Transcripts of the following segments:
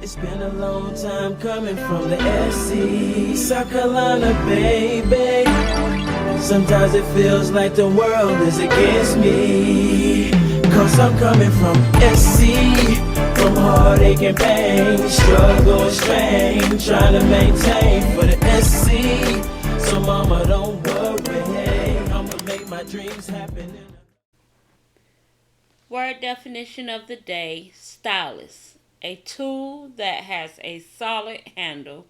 It's been a long time coming from the SC, South Carolina, baby. Sometimes it feels like the world is against me, 'cause I'm coming from SC, from heartache and pain, struggle and strain, trying to maintain for the SC. So mama, don't worry, I'ma make my dreams happen. Word definition of the day: stylus. A tool that has a solid handle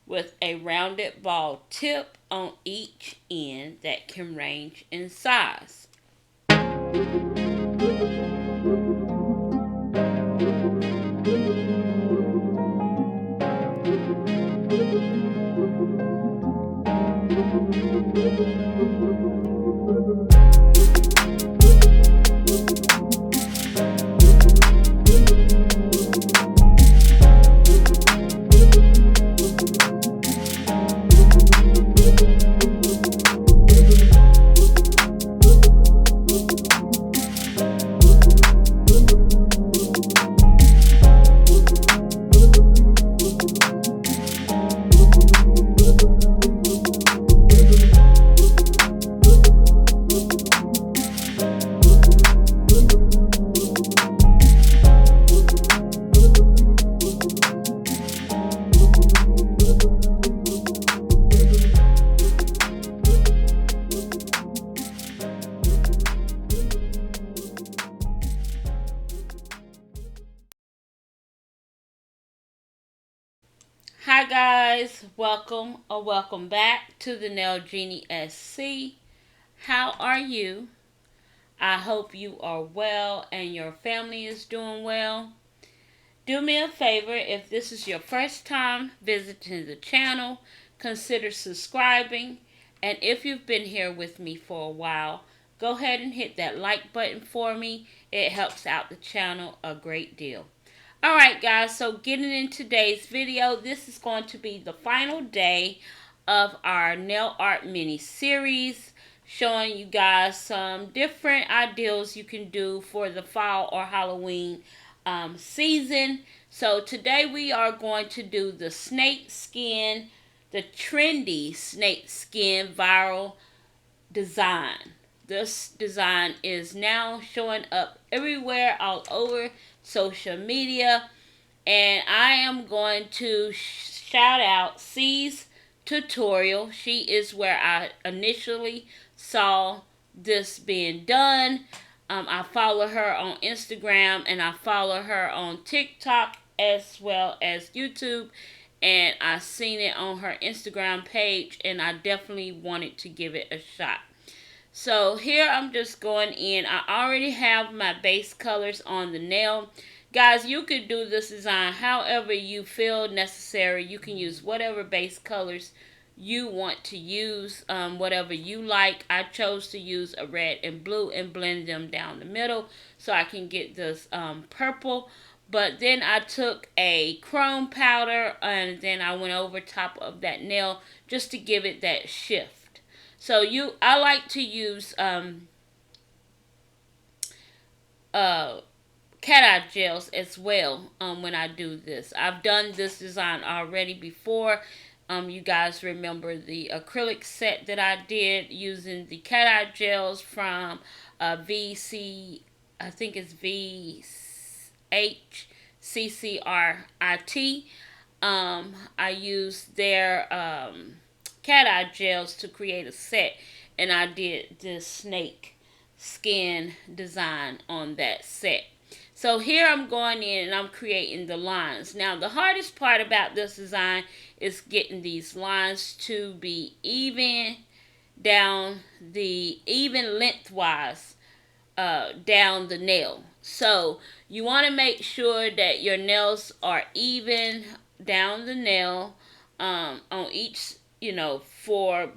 with a rounded ball tip on each end that can range in size. Hi guys, welcome back to TheNailJeanieSC. How are you? I hope you are well and your family is doing well. Do me a favor, if this is your first time visiting the channel, consider subscribing. And if you've been here with me for a while, go ahead and hit that like button for me. It helps out the channel a great deal. Alright guys, so getting in today's video, this is going to be the final day of our nail art mini series, showing you guys some different ideas you can do for the fall or Halloween season. So today we are going to do the snake skin, the trendy snake skin viral design. This design is now showing up everywhere, all over social media, and I am going to shout out C's tutorial. She is where I initially saw this being done. I follow her on Instagram and I follow her on TikTok as well as YouTube, and I seen it on her Instagram page and I definitely wanted to give it a shot. So here I'm just going in. I already have my base colors on the nail. Guys, you could do this design however you feel necessary. You can use whatever base colors you want to use, whatever you like. I chose to use a red and blue and blend them down the middle so I can get this purple. But then I took a chrome powder and then I went over top of that nail just to give it that shift. So I like to use cat eye gels as well when I do this. I've done this design already before. You guys remember the acrylic set that I did using the cat eye gels from VC, I think it's VHCCRIT. I used their cat eye gels to create a set, and I did this snake skin design on that set. So here I'm going in and I'm creating the lines. Now the hardest part about this design is getting these lines to be even lengthwise down the nail. So you want to make sure that your nails are even down the nail on each, for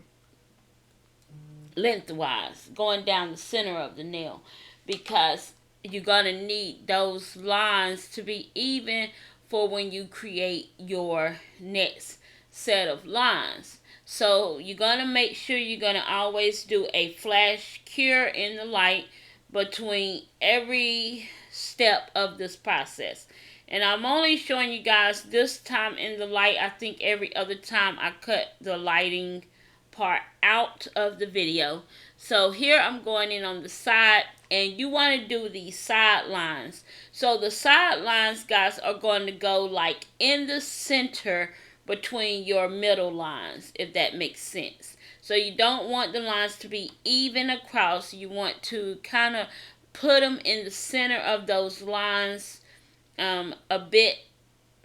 lengthwise, going down the center of the nail, because you're going to need those lines to be even for when you create your next set of lines. So you're going to make sure you're going to always do a flash cure in the light between every step of this process. And I'm only showing you guys this time in the light. I think every other time I cut the lighting part out of the video. So here I'm going in on the side, and you want to do these side lines. So the side lines, guys, are going to go like in the center between your middle lines, if that makes sense. So you don't want the lines to be even across. You want to kind of put them in the center of those lines, a bit,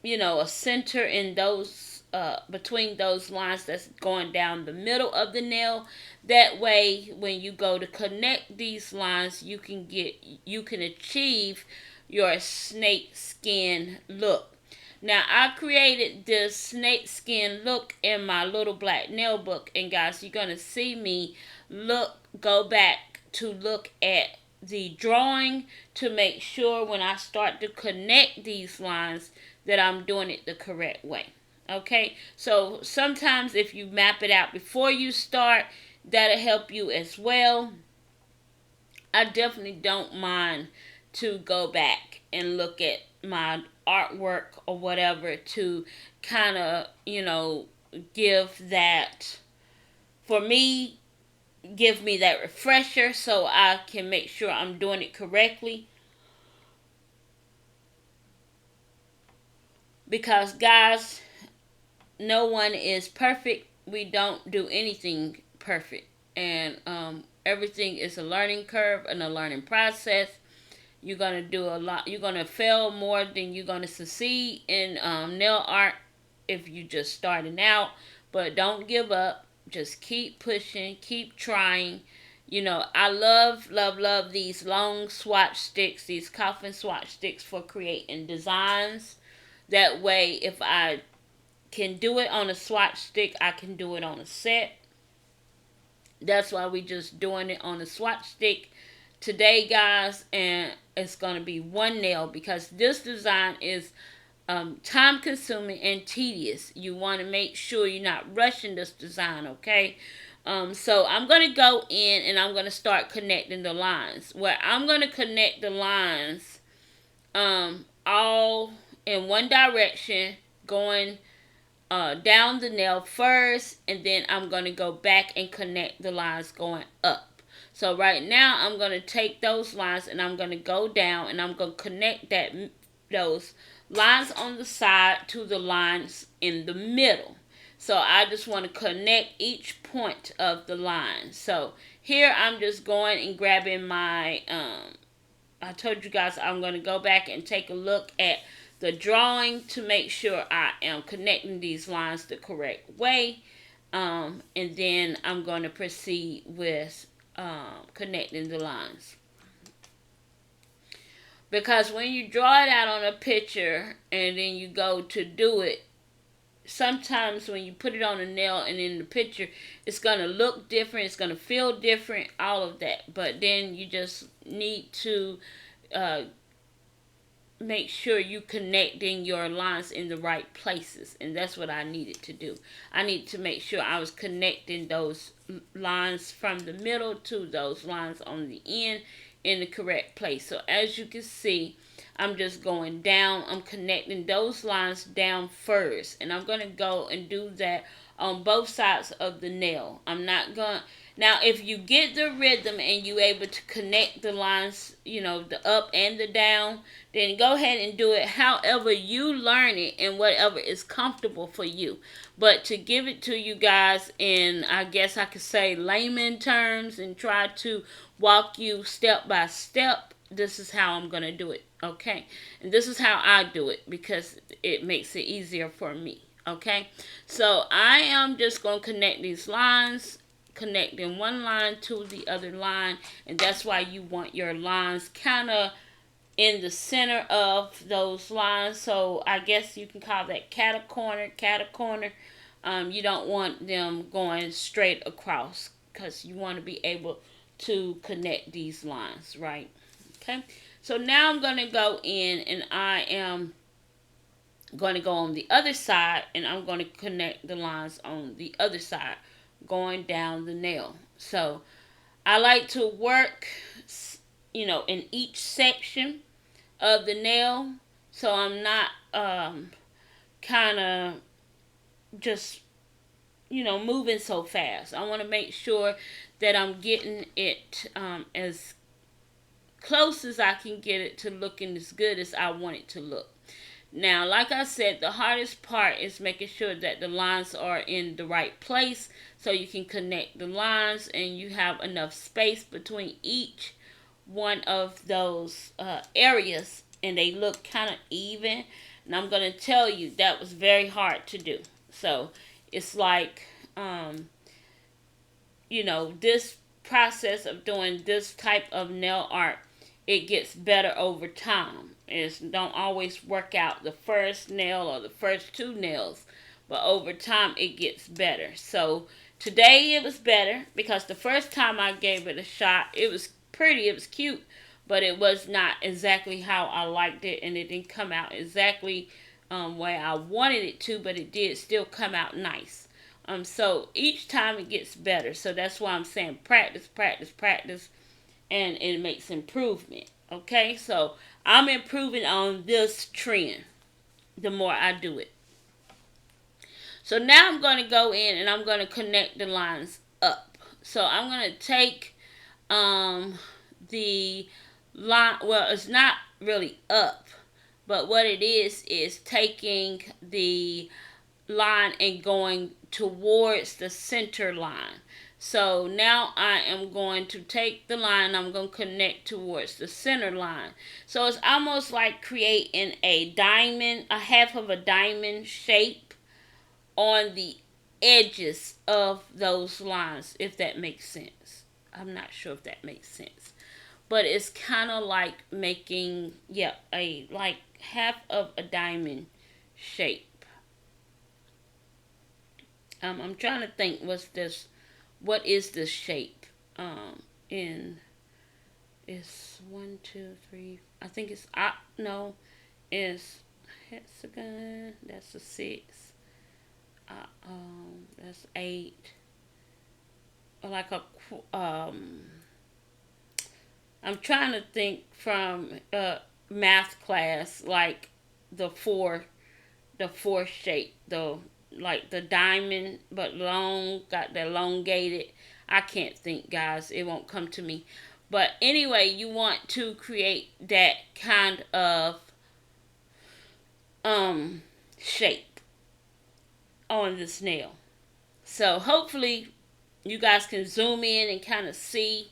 a center in those between those lines that's going down the middle of the nail. That way, when you go to connect these lines, you can achieve your snake skin look. Now, I created this snake skin look in my little black nail book, and guys, you're gonna see me go back to look at the drawing to make sure when I start to connect these lines that I'm doing it the correct way. Okay, so sometimes if you map it out before you start, that'll help you as well. I definitely don't mind to go back and look at my artwork or whatever to kind of, give that, for me, give me that refresher so I can make sure I'm doing it correctly. Because, guys, no one is perfect. We don't do anything perfect. And everything is a learning curve and a learning process. You're going to do a lot. You're going to fail more than you're going to succeed in nail art if you're just starting out. But don't give up. Just keep pushing. Keep trying. I love these long swatch sticks, these coffin swatch sticks for creating designs. That way, if I can do it on a swatch stick, I can do it on a set. That's why we just doing it on a swatch stick today, guys, and it's going to be one nail because this design is time consuming and tedious. You want to make sure you're not rushing this design, okay? So I'm going to go in and I'm going to start connecting the lines. Where I'm going to connect the lines all in one direction, going down the nail first, and then I'm going to go back and connect the lines going up. So right now I'm going to take those lines and I'm going to go down and I'm going to connect those lines on the side to the lines in the middle. So I just want to connect each point of the line. So here I'm just going and grabbing my I told you guys I'm going to go back and take a look at the drawing to make sure I am connecting these lines the correct way. And then I'm going to proceed with connecting the lines. Because when you draw it out on a picture and then you go to do it, sometimes when you put it on a nail and in the picture, it's going to look different, it's going to feel different, all of that. But then you just need to make sure you connecting your lines in the right places, and that's what I needed to do. I need to make sure I was connecting those lines from the middle to those lines on the end in the correct place. So as you can see, I'm just going down. I'm connecting those lines down first, and I'm going to go and do that on both sides of the nail. I'm not going. Now, if you get the rhythm and you able to connect the lines, the up and the down, then go ahead and do it however you learn it and whatever is comfortable for you. But to give it to you guys in, I guess I could say, layman terms and try to walk you step by step, this is how I'm going to do it, okay? And this is how I do it because it makes it easier for me, okay? So I am just going to connect these lines, connecting one line to the other line, and that's why you want your lines kind of in the center of those lines. So I guess you can call that cat corner. You don't want them going straight across because you want to be able to connect these lines, right? Okay, so now I'm going to go in and I am going to go on the other side and I'm going to connect the lines on the other side going down the nail. So I like to work in each section of the nail So I'm not kind of just, moving so fast. I want to make sure that I'm getting it as close as I can get it to looking as good as I want it to look. Now, like I said, the hardest part is making sure that the lines are in the right place so you can connect the lines and you have enough space between each one of those areas and they look kind of even. And I'm going to tell you that was very hard to do. So it's like, this process of doing this type of nail art, it gets better over time. It don't always work out the first nail or the first two nails, but over time it gets better. So today it was better because the first time I gave it a shot, it was pretty, it was cute, but it was not exactly how I liked it, and it didn't come out exactly way I wanted it to, but it did still come out nice. So each time it gets better. So that's why I'm saying practice, practice, practice, and it makes improvement. Okay, so I'm improving on this trend the more I do it. So now I'm going to go in and I'm going to connect the lines up. So I'm going to take the line, well, it's not really up, but what it is taking the line and going towards the center line. So now I am going to take the line, I'm going to connect towards the center line. So it's almost like creating a diamond, a half of a diamond shape on the edges of those lines, if that makes sense. I'm not sure if that makes sense. But it's kind of like making, a like half of a diamond shape. I'm trying to think what is this shape? In it's 1, 2, 3. I think it's no, it's hexagon. That's a 6. That's 8. Like a I'm trying to think from math class, like the four shape, like the diamond, but long, got the elongated. I can't think, guys. It won't come to me. But anyway, you want to create that kind of shape on this nail. So hopefully you guys can zoom in and kind of see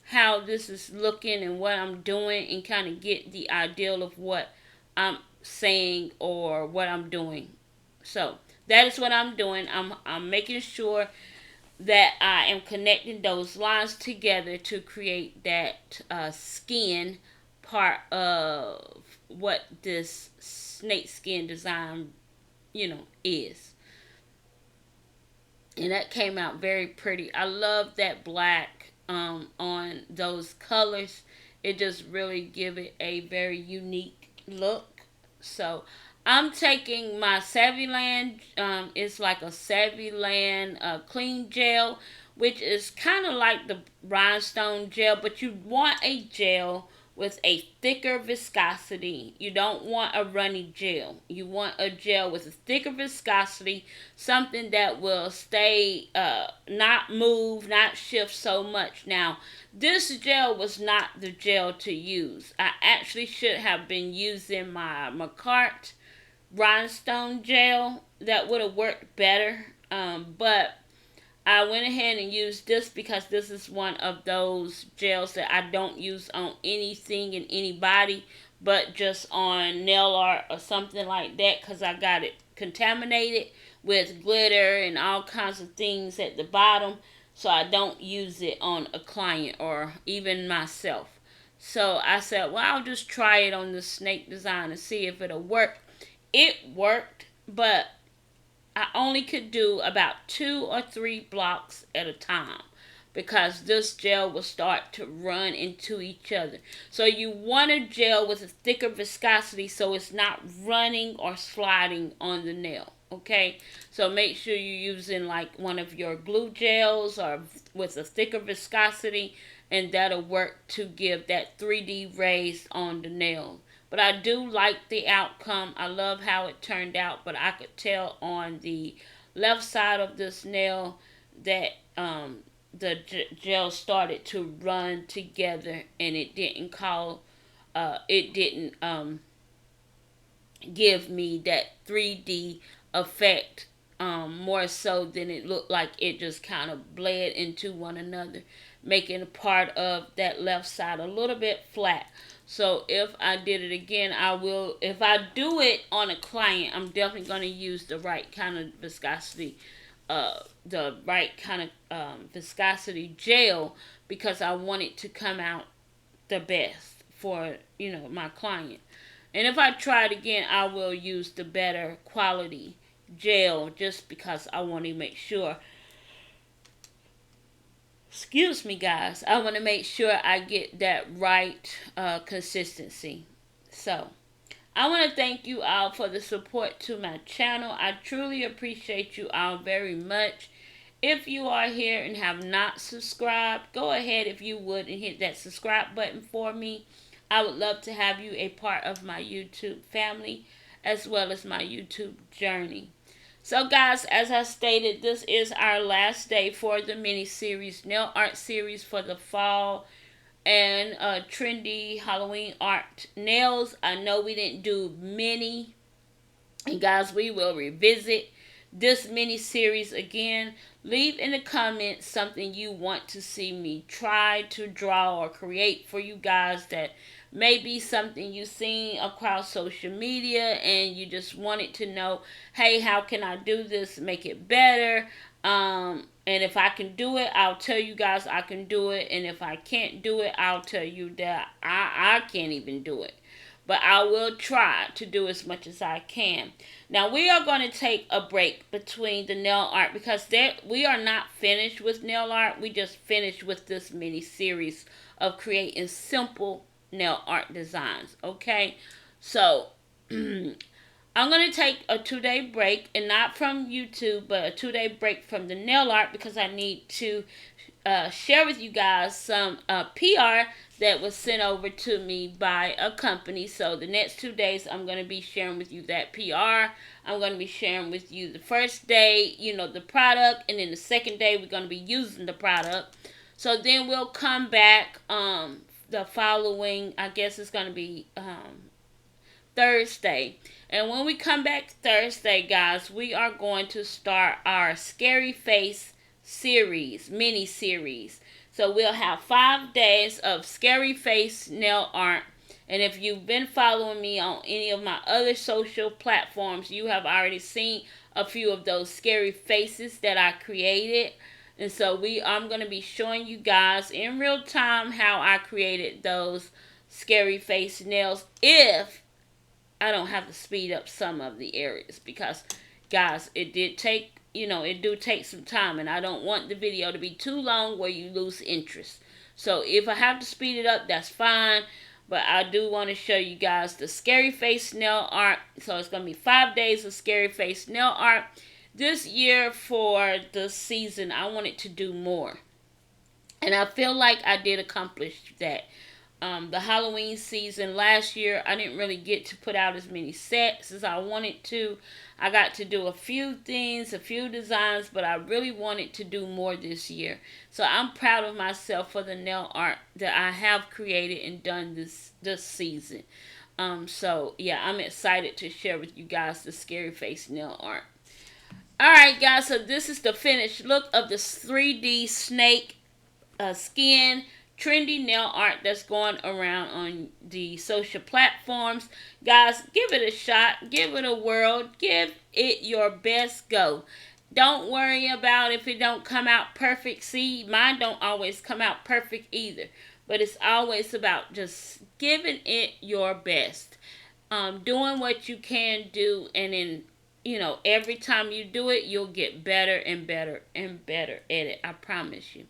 how this is looking and what I'm doing and kind of get the ideal of what I'm saying or what I'm doing. So that is what I'm doing. I'm making sure that I am connecting those lines together to create that skin part of what this snake skin design, is. And that came out very pretty. I love that black on those colors. It just really give it a very unique look. So I'm taking my Savvyland. It's like a Savvyland clean gel, which is kind of like the rhinestone gel, but you want a gel with a thicker viscosity. You don't want a runny gel. You want a gel with a thicker viscosity, something that will stay, not move, not shift so much. Now, this gel was not the gel to use. I actually should have been using my Macart rhinestone gel. That would have worked better, but I went ahead and used this because this is one of those gels that I don't use on anything and anybody, but just on nail art or something like that, because I got it contaminated with glitter and all kinds of things at the bottom, so I don't use it on a client or even myself. So I said, well, I'll just try it on the snake design and see if it'll work. It worked, but I only could do about 2 or 3 blocks at a time because this gel will start to run into each other. So you want a gel with a thicker viscosity so it's not running or sliding on the nail. Okay, so make sure you're using like one of your glue gels or with a thicker viscosity, and that'll work to give that 3D rays on the nail But I do like the outcome. I love how it turned out. But I could tell on the left side of this nail that the gel started to run together, and it didn't give me that 3D effect, more so than it looked like it just kind of bled into one another, making a part of that left side a little bit flat. So if I did it again, I will. If I do it on a client, I'm definitely going to use the right kind of viscosity, viscosity gel, because I want it to come out the best for my client. And if I try it again, I will use the better quality gel, just because I want to make sure. Excuse me, guys. I want to make sure I get that right consistency. So, I want to thank you all for the support to my channel. I truly appreciate you all very much. If you are here and have not subscribed, go ahead, if you would, and hit that subscribe button for me. I would love to have you a part of my YouTube family, as well as my YouTube journey. So guys, as I stated, this is our last day for the mini series, nail art series for the fall, and trendy Halloween art nails. I know we didn't do many, and guys, we will revisit this mini series again. Leave in the comments something you want to see me try to draw or create for you guys, that may be something you've seen across social media and you just wanted to know, hey, how can I do this, make it better? And if I can do it, I'll tell you guys I can do it. And if I can't do it, I'll tell you that I can't even do it. But I will try to do as much as I can. Now, we are going to take a break between the nail art, because we are not finished with nail art. We just finished with this mini series of creating simple nail art designs. Okay, so I'm going to take a 2-day break, and not from YouTube, but a 2-day break from the nail art, because I need to share with you guys some PR that was sent over to me by a company. So the next 2 days, I'm going to be sharing with you that PR. I'm going to be sharing with you the first day, the product, and then the second day, we're going to be using the product. So then we'll come back the following, I guess it's going to be Thursday. And when we come back Thursday, guys, we are going to start our Scary Face series, mini series. So we'll have 5 days of Scary Face nail art. And if you've been following me on any of my other social platforms, you have already seen a few of those scary faces that I created. And so I'm going to be showing you guys in real time how I created those scary face nails, if I don't have to speed up some of the areas, because guys, it do take some time, and I don't want the video to be too long where you lose interest. So if I have to speed it up, that's fine. But I do want to show you guys the scary face nail art. So it's going to be 5 days of scary face nail art. This year, for the season, I wanted to do more. And I feel like I did accomplish that. The Halloween season last year, I didn't really get to put out as many sets as I wanted to. I got to do a few things, a few designs, but I really wanted to do more this year. So I'm proud of myself for the nail art that I have created and done this season. So yeah, I'm excited to share with you guys the scary face nail art. Alright guys, so this is the finished look of this 3D snake skin trendy nail art that's going around on the social platforms. Guys, give it a shot. Give it a whirl. Give it your best go. Don't worry about if it don't come out perfect. See, mine don't always come out perfect either. But it's always about just giving it your best. Doing what you can do, and then every time you do it, you'll get better and better and better at it. I promise you.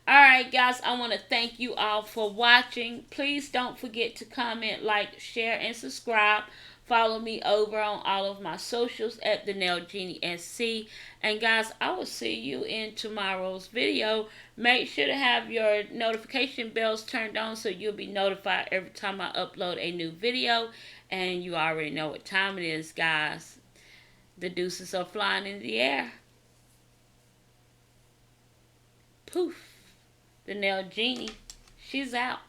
Alright guys, I want to thank you all for watching. Please don't forget to comment, like, share, and subscribe Follow me over on all of my socials at TheNailJeanieSC. And guys, I will see you in tomorrow's video. Make sure to have your notification bells turned on so you'll be notified every time I upload a new video. And you already know what time it is, guys. The deuces are flying in the air. Poof. The Nail Genie. She's out.